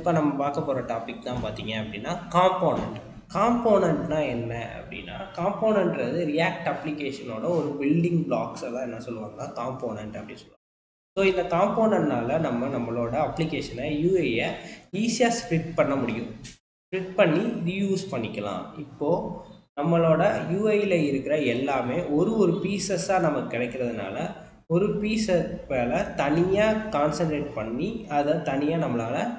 இப்போ நம்ம பார்க்க போகிற டாபிக் தான் பார்த்தீங்க அப்படின்னா காம்போனன்ட். காம்போனன்ட்னா என்ன அப்படின்னா, காம்போனன்ட்றது ரியாக்ட் அப்ளிகேஷனோட ஒரு பில்டிங் பிளாக்ஸை தான் என்ன சொல்லுவாங்கன்னா காம்போனன்ட் அப்படின்னு சொல்லுவாங்க. ஸோ இந்த காம்போனன்ட்னால நம்மளோட அப்ளிகேஷனை யூஐயை ஈஸியாக ஸ்ப்ளிட் பண்ண முடியும். ஸ்ப்ளிட் பண்ணி ரீயூஸ் பண்ணிக்கலாம். இப்போது நம்மளோட யூஐயில் இருக்கிற எல்லாமே ஒரு பீசஸாக நமக்கு கிடைக்கிறதுனால ஒரு பீஸை மேலே தனியாக கான்சன்ட்ரேட் பண்ணி அதை தனியாக நம்மளால்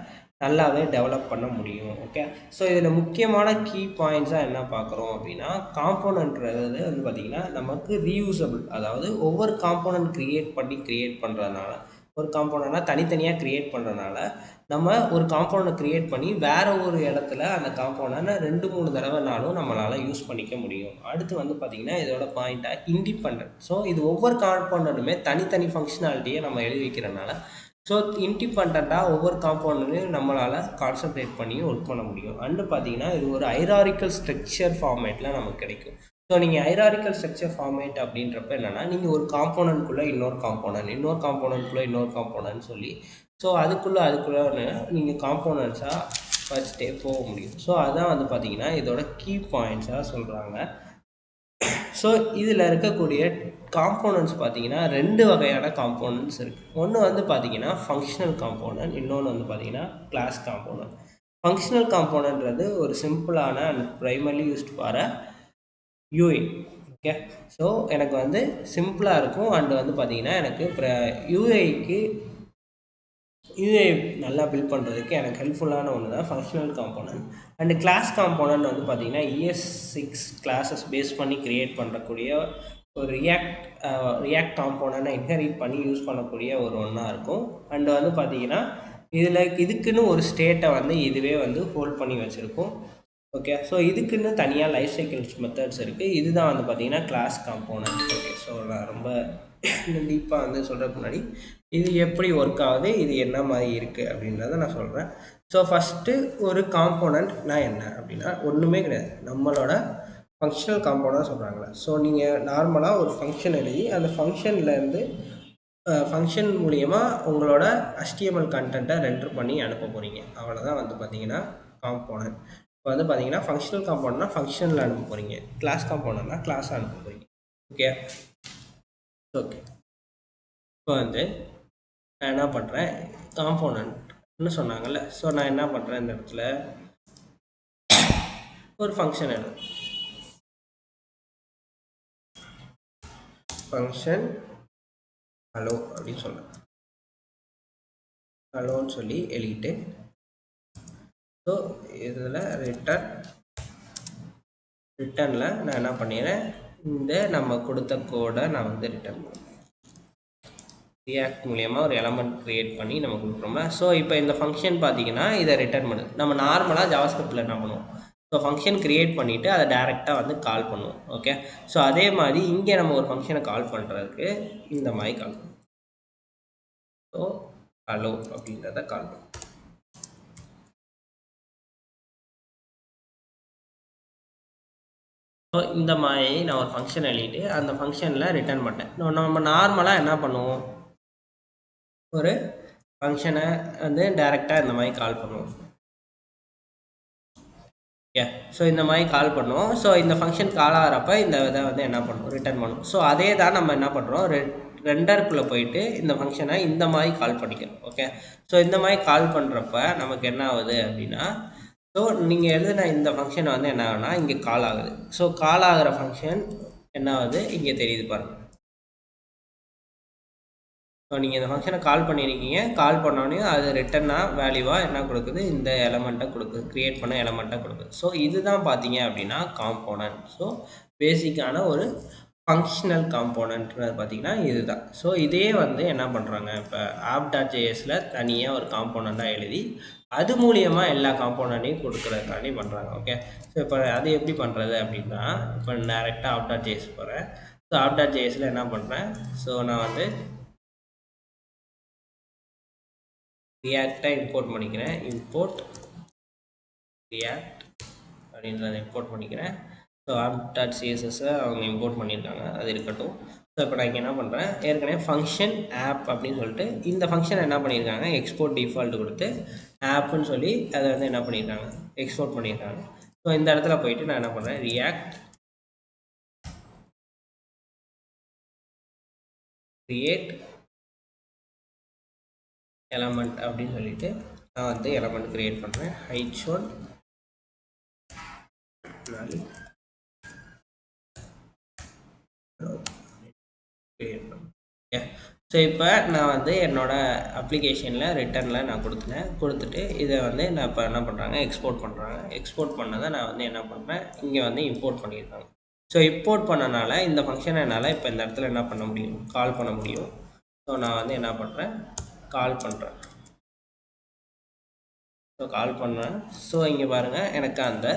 நல்லாவே டெவலப் பண்ண முடியும். ஓகே, ஸோ இதில் முக்கியமான கீ பாயிண்ட்ஸாக என்ன பார்க்குறோம் அப்படின்னா, காம்போனன்ட்றது வந்து பார்த்திங்கன்னா நமக்கு ரீயூசபிள். அதாவது ஒவ்வொரு காம்போனன்ட் க்ரியேட் பண்ணுறதுனால, ஒரு காம்போனண்ட்னா தனித்தனியாக க்ரியேட் பண்ணுறதுனால நம்ம ஒரு காம்போனண்ட் க்ரியேட் பண்ணி வேறு ஒரு இடத்துல அந்த காம்போனண்ட்டை 2-3 தடவைனாலும் நம்மளால் யூஸ் பண்ணிக்க முடியும். அடுத்து வந்து பார்த்திங்கன்னா இதோட பாயிண்ட்டாக இண்டிபெண்டன்ட். ஸோ இது ஒவ்வொரு காம்போனண்ட்டுமே தனித்தனி ஃபங்க்ஷனாலிட்டியை நம்ம எழுதி வைக்கிறனால ஸோ இண்டிபெண்ட்டாக ஒவ்வொரு காம்போனண்ட்டையும் நம்மளால் கான்சன்ட்ரேட் பண்ணி ஒர்க் பண்ண முடியும். அண்டு பார்த்தீங்கன்னா இது ஒரு ஹைராரிக்கல் ஸ்ட்ரக்சர் ஃபார்மேட்டில் நமக்கு கிடைக்கும். ஸோ நீங்கள் ஹைராரிக்கல் ஸ்ட்ரக்சர் ஃபார்மேட் அப்படின்றப்ப என்னென்னா, நீங்கள் ஒரு காம்போனண்ட்குள்ளே இன்னொரு காம்போனண்ட்குள்ளே இன்னொரு காம்போனன்ட் சொல்லி ஸோ அதுக்குள்ளே நீங்கள் காம்போனன்ட்ஸாக வச்சுட்டே போக முடியும். ஸோ அதான் வந்து பார்த்திங்கன்னா இதோட கீ பாயிண்ட்ஸாக சொல்கிறாங்க. ஸோ இதில் இருக்கக்கூடிய காம்போனன்ட்ஸ் பார்த்திங்கன்னா 2 வகையான காம்போனன்ட்ஸ் இருக்குது. ஒன்று வந்து பார்த்திங்கன்னா ஃபங்க்ஷனல் காம்போனன்ட், இன்னொன்று வந்து பார்த்திங்கன்னா கிளாஸ் காம்போனன்ட். ஃபங்க்ஷனல் காம்போனன்ட்றது ஒரு சிம்பிளான and primarily used for UI. Okay, so எனக்கு வந்து சிம்பிளாக இருக்கும் அண்டு வந்து பார்த்திங்கன்னா எனக்கு யூஐ நல்லா பில்ட் பண்ணுறதுக்கு எனக்கு ஹெல்ப்ஃபுல்லான ஒன்று தான் functional component. And class component வந்து பார்த்திங்கன்னா ES6 கிளாஸஸ் பேஸ் பண்ணி க்ரியேட் பண்ணக்கூடிய ஒரு ரியாக்ட் காம்போனண்ட்டை இன்ஹெரிட் பண்ணி யூஸ் பண்ணக்கூடிய ஒரு ஒன்றா இருக்கும். அண்டு வந்து பார்த்திங்கன்னா இதுக்குன்னு ஒரு ஸ்டேட்டை வந்து இதுவே வந்து ஹோல்ட் பண்ணி வச்சுருக்கும். ஓகே, ஸோ இதுக்குன்னு தனியாக லைஃப் சைக்கிள்ஸ் மெத்தட்ஸ் இருக்குது. இதுதான் வந்து பார்த்திங்கன்னா கிளாஸ் காம்போனன்ட். ஓகே, ஸோ நான் ரொம்ப டீப்பாக வந்து சொல்கிறதுக்கு முன்னாடி இது எப்படி ஒர்க் ஆகுது, இது என்ன மாதிரி இருக்குது அப்படின்றத நான் சொல்கிறேன். ஸோ ஃபஸ்ட்டு ஒரு காம்போனன்ட்னா என்ன அப்படின்னா ஒன்றுமே கிடையாது, நம்மளோட ஃபங்க்ஷனல் காம்போனன்ட் சொல்கிறாங்களே. ஸோ நீங்கள் நார்மலாக ஒரு ஃபங்க்ஷன் எழுதி அந்த ஃபங்க்ஷன்லேருந்து ஃபங்க்ஷன் மூலயமா உங்களோட HTML கண்டென்ட்டை ரெண்டர் பண்ணி அனுப்ப போகிறீங்க. அவ்வளோதான் வந்து பார்த்திங்கன்னா காம்போனன்ட். இப்போ வந்து பார்த்திங்கன்னா ஃபங்க்ஷனல் காம்போனன்ட்னா ஃபங்க்ஷனில் அனுப்ப போகிறீங்க, கிளாஸ் காம்போனன்ட்னா கிளாஸாக அனுப்ப போகிறீங்க. ஓகே, இப்போ வந்து நான் என்ன பண்ணுறேன், காம்போனன்ட்னு சொன்னாங்கல்ல. ஸோ நான் என்ன பண்ணுறேன், இந்த இடத்துல ஒரு ஃபங்க்ஷன் எழுதும், ஃபங்க்ஷன் ஹலோ அப்படின்னு சொல்கிறேன். ஹலோன்னு சொல்லி எழுதிட்டு ஸோ இதில் ரிட்டனில் நான் என்ன பண்ணிடுறேன், இந்த நம்ம கொடுத்த கோடை நான் வந்து ரிட்டர்ன் பண்ணுறேன். ரியாக்ட் மூலயமா ஒரு எலமெண்ட் க்ரியேட் பண்ணி நம்ம கொடுக்குறோம்ல. ஸோ இப்போ இந்த ஃபங்க்ஷன் பார்த்தீங்கன்னா இதை ரிட்டர்ன் பண்ணுது. நம்ம நார்மலாக ஜாவாஸ்கிரிப்டில் என்ன பண்ணுவோம், ஸோ ஃபங்க்ஷன் க்ரியேட் பண்ணிவிட்டு அதை டேரெக்டாக வந்து கால் பண்ணுவோம். ஓகே, ஸோ அதே மாதிரி இங்கே நம்ம ஒரு ஃபங்க்ஷனை கால் பண்ணுறதுக்கு இந்த மாதிரி கால் பண்ணுவோம். ஸோ ஹலோ அப்படின்றத கால் பண்ணுவோம். ஸோ இந்த மாதிரி நான் ஒரு ஃபங்க்ஷன் எழுதிட்டு அந்த ஃபங்க்ஷனில் ரிட்டர்ன் பண்ணேன். நம்ம நார்மலாக என்ன பண்ணுவோம், ஒரு ஃபங்க்ஷனை வந்து டேரெக்டாக இந்த மாதிரி கால் பண்ணுவோம். ஓகே, ஸோ இந்த மாதிரி கால் பண்ணுவோம். ஸோ இந்த ஃபங்க்ஷன் கால் ஆகிறப்ப இந்த இதை வந்து என்ன பண்ணுவோம், ரிட்டர்ன் பண்ணுவோம். ஸோ அதே தான் நம்ம என்ன பண்ணுறோம், ரெண்டருக்குள்ளே போயிட்டு இந்த ஃபங்க்ஷனை இந்த மாதிரி கால் பண்ணிக்கிறோம். ஓகே, ஸோ இந்த மாதிரி கால் பண்ணுறப்ப நமக்கு என்ன ஆகுது அப்படின்னா, ஸோ நீங்கள் எழுதின இந்த ஃபங்க்ஷனை வந்து என்ன ஆகுதுன்னா இங்கே கால் ஆகுது. ஸோ கால் ஆகிற ஃபங்க்ஷன் என்ன ஆகுது இங்கே தெரியுது பாருங்கள். ஸோ நீங்கள் இந்த ஃபங்க்ஷனை கால் பண்ணியிருக்கீங்க, கால் பண்ணோடனே அது ரிட்டர்னாக வேல்யூவாக என்ன கொடுக்குது, இந்த எலமெண்ட்டை கொடுக்குது, க்ரியேட் பண்ண எலமெண்ட்டை கொடுக்குது. ஸோ இதுதான் பார்த்தீங்க அப்படின்னா காம்போனன்ட். ஸோ பேசிக்கான ஒரு ஃபங்க்ஷனல் காம்போனன்ட்ன்றது பார்த்திங்கன்னா இதுதான். ஸோ இதே வந்து என்ன பண்ணுறாங்க, இப்போ app.jsல தனியாக ஒரு காம்போனண்ட்டாக எழுதி அது மூலியமாக எல்லா காம்போனண்ட்டையும் கொடுக்குறதுக்காண்டி பண்ணுறாங்க. ஓகே, ஸோ இப்போ அது எப்படி பண்ணுறது அப்படின்னா, இப்போ டேரெக்டாக app.js போகிறேன். ஸோ app.jsல என்ன பண்ணுறேன், ஸோ நான் வந்து ரியாக்டை இம்போர்ட் பண்ணிக்கிறேன். இம்போர்ட் ரியாக்ட் அப்படின்றத இம்போர்ட் பண்ணிக்கிறேன். ஸோ app.css அவங்க இம்போர்ட் பண்ணியிருக்காங்க, அது இருக்கட்டும். ஸோ இப்போ நான் இங்கே என்ன பண்ணுறேன், ஏற்கனவே ஃபங்க்ஷன் ஆப் அப்படின்னு சொல்லிட்டு இந்த ஃபங்க்ஷன் என்ன பண்ணியிருக்காங்க, எக்ஸ்போர்ட் டிஃபால்ட் கொடுத்து ஆப்னு சொல்லி அதை வந்து என்ன பண்ணியிருக்காங்க, எக்ஸ்போர்ட் பண்ணியிருக்காங்க. ஸோ இந்த இடத்துல போயிட்டு நான் என்ன பண்ணுறேன், ரியாக்ட் கிரியேட் எலமெண்ட் அப்படின்னு சொல்லிட்டு நான் வந்து எலமெண்ட் கிரியேட் பண்ணுறேன். h1 கிரியேட் பண்ணுறேன். ஓகே. ஸோ இப்போ நான் வந்து என்னோடய அப்ளிகேஷனில் ரிட்டர்னில் நான் கொடுத்துட்டு இதை வந்து நான் இப்போ என்ன பண்ணுறாங்க, எக்ஸ்போர்ட் பண்ணுறாங்க. எக்ஸ்போர்ட் பண்ணதை நான் வந்து என்ன பண்ணுறேன், இங்கே வந்து இம்போர்ட் பண்ணியிருக்காங்க. ஸோ இம்போர்ட் பண்ணனால இந்த ஃபங்க்ஷனை என்னால் இப்போ இந்த இடத்துல என்ன பண்ண முடியும், கால் பண்ண முடியும். ஸோ நான் வந்து என்ன பண்ணுறேன், கால் பண்ணுறேன். ஸோ கால் பண்ணுறேன். ஸோ இங்கே பாருங்கள், எனக்கு அந்த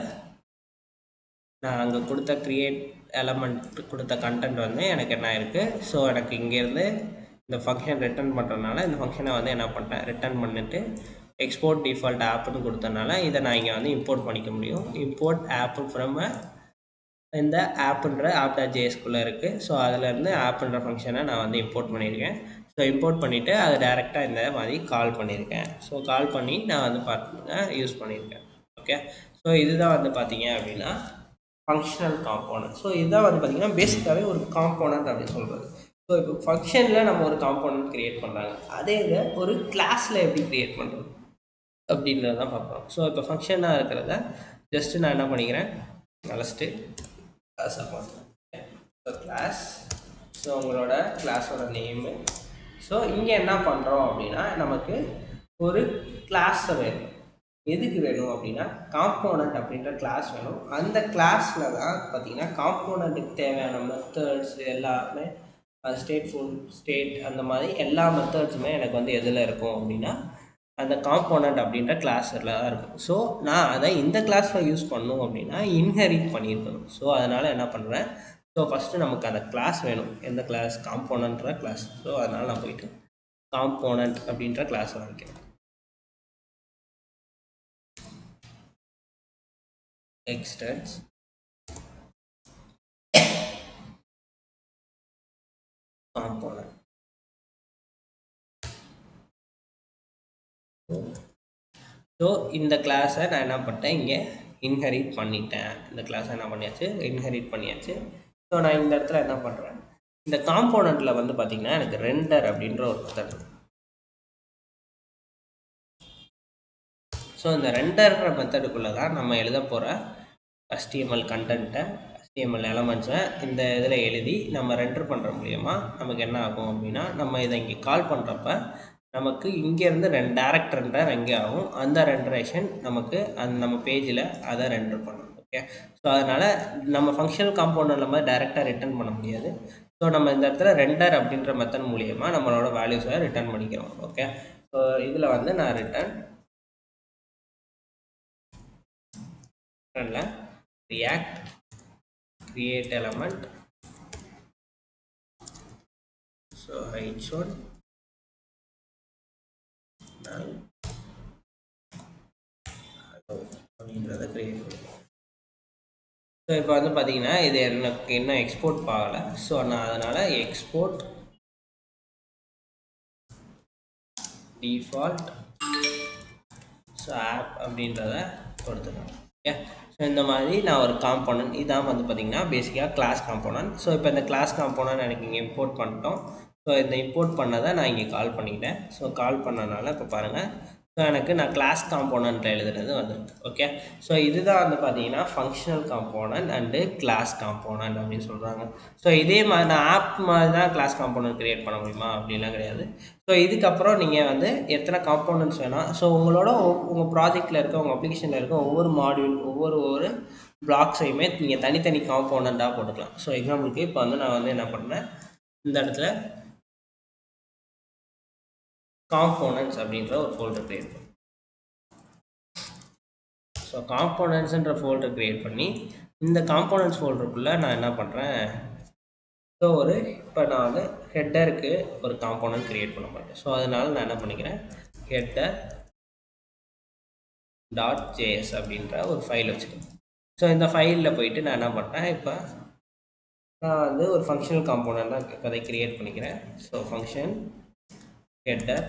நான் அங்கே கொடுத்த க்ரியேட் எலமெண்ட் கொடுத்த கண்டென்ட் வந்து எனக்கு என்ன இருக்குது. ஸோ எனக்கு இங்கேருந்து இந்த ஃபங்க்ஷன் ரிட்டர்ன் பண்ணுறதுனால இந்த ஃபங்க்ஷனை வந்து என்ன பண்ணிட்டேன், ரிட்டர்ன் பண்ணிவிட்டு எக்ஸ்போர்ட் டிஃபால்ட் ஆப்னு கொடுத்தனால இதை நான் இங்கே வந்து இம்போர்ட் பண்ணிக்க முடியும். இம்போர்ட் ஆப்பு ஃப்ரம் இந்த ஆப்புன்ற app.jsக்குள்ளே இருக்குது. ஸோ அதிலேருந்து ஆப்புன்ற ஃபங்க்ஷனை நான் வந்து இம்போர்ட் பண்ணியிருக்கேன். ஸோ இம்போர்ட் பண்ணிவிட்டு அதை டேரெக்டாக இந்த மாதிரி கால் பண்ணியிருக்கேன். ஸோ கால் பண்ணி நான் வந்து பார்த்துங்க யூஸ் பண்ணியிருக்கேன். ஓகே. ஸோ இதுதான் வந்து பார்த்தீங்க அப்படின்னா ஃபங்க்ஷனல் காம்போனன்ட். ஸோ இதுதான் வந்து பார்த்திங்கன்னா பேசிக்காகவே ஒரு காம்போனன்ட் அப்படின்னு சொல்கிறது. ஸோ இப்போ ஃபங்க்ஷனில் நம்ம ஒரு காம்போனன்ட் க்ரியேட் பண்ணுறாங்க, அதே இதை ஒரு கிளாஸில் எப்படி க்ரியேட் பண்ணுறது அப்படின்றது தான் பார்ப்போம். ஸோ இப்போ ஃபங்க்ஷனாக இருக்கிறத ஜஸ்ட்டு நான் என்ன பண்ணிக்கிறேன், அழைச்சிட்டு கிளாஸ் பண்ணுறேன். ஸோ கிளாஸ், ஸோ உங்களோட கிளாஸோட நேமு. ஸோ இங்கே என்ன பண்ணுறோம் அப்படின்னா நமக்கு ஒரு கிளாஸை வேணும். எதுக்கு வேணும் அப்படின்னா காம்போனன்ட் அப்படின்ற கிளாஸ் வேணும். அந்த கிளாஸில் தான் பார்த்தீங்கன்னா காம்போனண்ட்டுக்கு தேவையான மெத்தட்ஸ் எல்லாமே ஸ்டேட் அந்த மாதிரி எல்லா மெத்தட்ஸுமே எனக்கு வந்து எதில் இருக்கும் அப்படின்னா அந்த காம்போனன்ட் அப்படின்ற கிளாஸில் தான் இருக்கும். ஸோ நான் அதை இந்த கிளாஸில் யூஸ் பண்ணணும் அப்படின்னா இன்ஹெரிட் பண்ணியிருக்கணும். ஸோ அதனால் என்ன பண்ணுறேன், ஸோ ஃபஸ்ட்டு நமக்கு அந்த கிளாஸ் வேணும். எந்த கிளாஸ், காம்போனன்ட்ற கிளாஸ். ஸோ அதனால் நான் போயிட்டு காம்போனன்ட் அப்படின்ற கிளாஸ் வாங்கிக்கிறேன். extends component. ஸோ இந்த கிளாஸை நான் என்ன பண்ணிட்டேன், இங்கே இன்ஹெரிட் பண்ணிட்டேன். இந்த கிளாஸை என்ன பண்ணியாச்சு, இன்ஹெரிட் பண்ணியாச்சு. ஸோ நான் இந்த இடத்துல என்ன பண்ணுறேன், இந்த காம்போனண்ட்டில் வந்து பார்த்திங்கன்னா எனக்கு ரெண்டர் அப்படின்ற ஒரு மெத்தட் இருக்குது. ஸோ இந்த ரெண்டர்ன்ற மெத்தடுக்குள்ளே தான் நம்ம எழுத போகிற HTML கண்டென்ட்டை, HTML எலமெண்ட்ஸை இந்த இதில் எழுதி நம்ம ரெண்டர் பண்ணுற மூலிமா நமக்கு என்ன ஆகும் அப்படின்னா, நம்ம இதை இங்கே கால் பண்ணுறப்ப நமக்கு இங்கேருந்து டேரக்ட் ரெண்டர் எங்கே ஆகும், அந்த ரெண்டரேஷன் நமக்கு அந்த நம்ம பேஜில் அதை ரெண்டர் பண்ணணும். ஓகே. ஸோ அதனால் நம்ம ஃபங்க்ஷனல் காம்பவுண்டில் மாதிரி டேரெக்டாக ரிட்டர்ன் பண்ண முடியாது. ஸோ நம்ம இந்த இடத்துல ரெண்டர் அப்படின்ற மெத்தட் மூலிமா நம்மளோட வேல்யூஸை ரிட்டர்ன் பண்ணிக்கிறோம். ஓகே. ஸோ இதில் வந்து நான் ரிட்டர்னில் react create element, so h1 அப்படின்றத கிரியேட் பண்ணுவோம். ஸோ இப்போ வந்து பார்த்தீங்கன்னா இது எனக்கு இன்னும் எக்ஸ்போர்ட் ஆகலை. ஸோ நான் அதனால் எக்ஸ்போர்ட் டிஃபால்ட் ஸோ ஆப் அப்படின்றத கொடுத்துருக்கேன். ஓகே. ஸோ இந்த மாதிரி நான் ஒரு காம்போனன்ட், இதான் வந்து பார்த்திங்கன்னா பேசிக்காக கிளாஸ் காம்போனன்ட். ஸோ இப்போ இந்த கிளாஸ் காம்போனன்ட் எனக்கு இங்கே இம்போர்ட் பண்ணிட்டோம். ஸோ இந்த இம்போர்ட் பண்ணதை நான் இங்கே கால் பண்ணிக்கிட்டேன். ஸோ கால் பண்ணனால இப்போ பாருங்கள், ஸோ எனக்கு நான் கிளாஸ் காம்போனண்ட்டில் எழுதுறது வந்துருக்கு. ஓகே. ஸோ இதுதான் வந்து பார்த்தீங்கன்னா functional component and class component அப்படின்னு சொல்கிறாங்க. ஸோ இதே மாதிரி நான் ஆப் மாதிரி தான் கிளாஸ் காம்போனன்ட் க்ரியேட் பண்ண முடியுமா அப்படின்லாம் கிடையாது. ஸோ இதுக்கப்புறம் நீங்கள் வந்து எத்தனை காம்போனன்ட்ஸ் வேணால், ஸோ உங்களோட உங்கள் ப்ராஜெக்டில் இருக்க, உங்கள் அப்ளிகேஷனில் இருக்க ஒவ்வொரு மாடியூல், ஒவ்வொரு பிளாக்ஸையுமே நீங்கள் தனித்தனி காம்போனண்ட்டாக போட்டுக்கலாம். ஸோ எக்ஸாம்பிளுக்கு இப்போ வந்து நான் வந்து என்ன பண்ணேன், இந்த இடத்துல காம்போனன்ட்ஸ் அப்படின்ற ஒரு ஃபோல்டர் க்ரியேட் பண்ணேன். ஸோ காம்போனன்ட்ஸுன்ற ஃபோல்டர் க்ரியேட் பண்ணி இந்த காம்போனன்ட்ஸ் ஃபோல்டருக்குள்ளே நான் என்ன பண்ணுறேன், ஸோ இப்போ நான் வந்து ஹெட்டருக்கு ஒரு காம்போனன்ட் க்ரியேட் பண்ண மாட்டேன். ஸோ அதனால் நான் என்ன பண்ணிக்கிறேன், ஹெட்டர் .js அப்படின்ற ஒரு ஃபைல் வச்சுக்கிறேன். ஸோ இந்த ஃபைலில் போயிட்டு நான் என்ன பண்ணுறேன், இப்போ நான் வந்து ஒரு ஃபங்க்ஷனல் காம்போனண்ட்டாக அதை க்ரியேட் பண்ணிக்கிறேன். So function header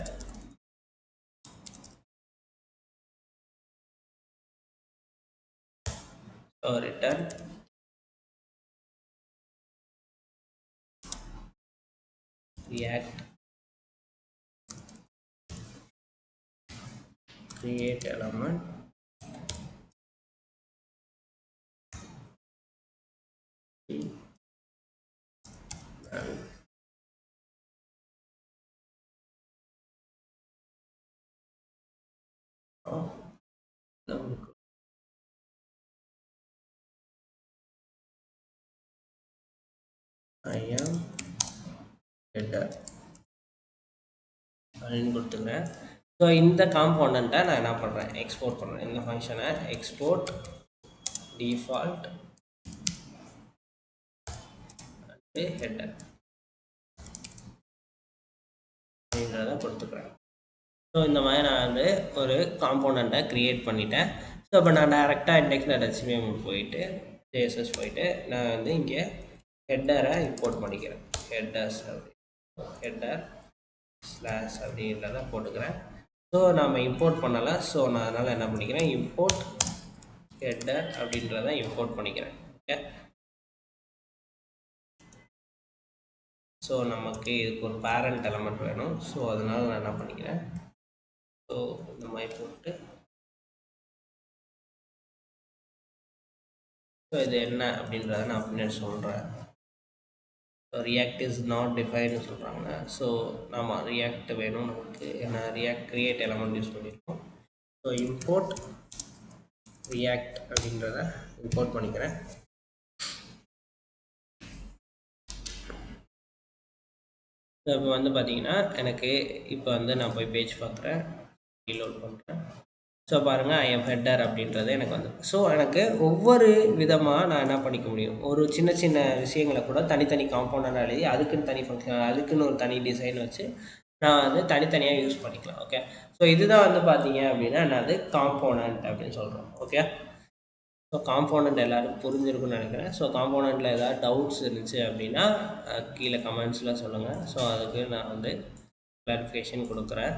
so return react create element I am header அப்படின்னு கொடுத்துக்கிறேன். ஸோ இந்த காம்போனண்ட்டை நான் என்ன பண்ணுறேன், எக்ஸ்போர்ட் பண்ணுறேன். இந்த ஃபங்க்ஷனை எக்ஸ்போர்ட் டிஃபால்ட் ஹெட்டர் அப்படின்றத கொடுத்துக்கிறேன். ஸோ இந்த மாதிரி நான் வந்து ஒரு காம்போனண்ட்டை க்ரியேட் பண்ணிட்டேன். ஸோ இப்போ நான் டேரெக்டாக index.html போயிட்டு CSS போயிட்டு நான் வந்து இங்கே ஹெட்டரை இம்போர்ட் பண்ணிக்கிறேன். ஹெட்டர்ஸ் ஹெட்டர் ஸ்லாஷ் அப்படின்றத போட்டுக்கிறேன். ஸோ நம்ம இம்போர்ட் பண்ணலாம். ஸோ நான் அதனால் என்ன பண்ணிக்கிறேன், இம்போர்ட் ஹெட்டர் அப்படின்றத இம்போர்ட் பண்ணிக்கிறேன். ஓகே, ஸோ நமக்கு இதுக்கு ஒரு பேரண்ட் எலமெண்ட் வேணும். ஸோ அதனால் நான் என்ன பண்ணிக்கிறேன், ஸோ இந்த மாதிரி போட்டு ஸோ இது என்ன அப்படின்றத நான் பின்னாடி சொல்கிறேன். ரியாக்ட் இஸ் நாட் டிஃபைன்னு சொல்கிறாங்க. ஸோ நம்ம ரியாக்ட் வேணும் நமக்கு. என்ன ரியாக்ட் கிரியேட் எலமெண்ட் யூஸ் பண்ணியிருக்கோம். ஸோ இம்போர்ட் ரியாக்ட் அப்படின்றத இம்போர்ட் பண்ணிக்கிறேன். ஸோ இப்போ வந்து பார்த்தீங்கன்னா எனக்கு இப்போ வந்து நான் போய் பேஜ் பார்க்குறேன், ரீலோட் பண்ணுறேன். ஸோ பாருங்கள் ஐஎம் ஹெட்டர் அப்படின்றது எனக்கு வந்து. ஸோ எனக்கு ஒவ்வொரு விதமாக நான் என்ன பண்ணிக்க முடியும், ஒரு சின்ன சின்ன விஷயங்களை கூட தனித்தனி காம்பவுண்டாக எழுதி அதுக்குன்னு தனி ஃபங்க்ஷன், அதுக்குன்னு ஒரு தனி டிசைன் வச்சு நான் வந்து தனித்தனியாக யூஸ் பண்ணிக்கலாம். ஓகே, ஸோ இதுதான் வந்து பார்த்தீங்க அப்படின்னா என்னது காம்போனண்ட் அப்படின்னு சொல்கிறோம். ஓகே, ஸோ காம்போனண்ட் எல்லோரும் புரிஞ்சிருக்குன்னு நினைக்கிறேன். ஸோ காம்போனண்ட்டில் ஏதாவது டவுட்ஸ் இருந்துச்சு அப்படின்னா கீழே கமெண்ட்ஸில் சொல்லுங்கள். ஸோ அதுக்கு நான் வந்து கிளாரிஃபிகேஷன் கொடுக்குறேன்.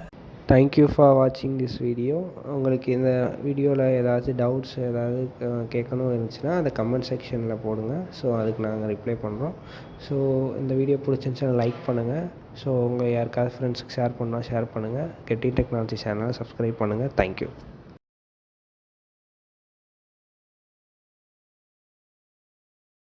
தேங்க்யூ ஃபார் வாட்சிங் திஸ் வீடியோ. உங்களுக்கு இந்த வீடியோவில் ஏதாச்சும் டவுட்ஸ் ஏதாவது கேட்கணும் இருந்துச்சுன்னா அதை கமெண்ட் செக்ஷனில் போடுங்க. ஸோ அதுக்கு நாங்கள் ரிப்ளை பண்ணுறோம். ஸோ இந்த வீடியோ பிடிச்சிருந்துச்சுன்னா லைக் பண்ணுங்கள். ஸோ உங்கள் யாருக்காவது ஃப்ரெண்ட்ஸுக்கு ஷேர் பண்ணால் ஷேர் பண்ணுங்கள். கெட்டி டெக்னாலஜி சேனலை சப்ஸ்கிரைப் பண்ணுங்கள். தேங்க்யூ.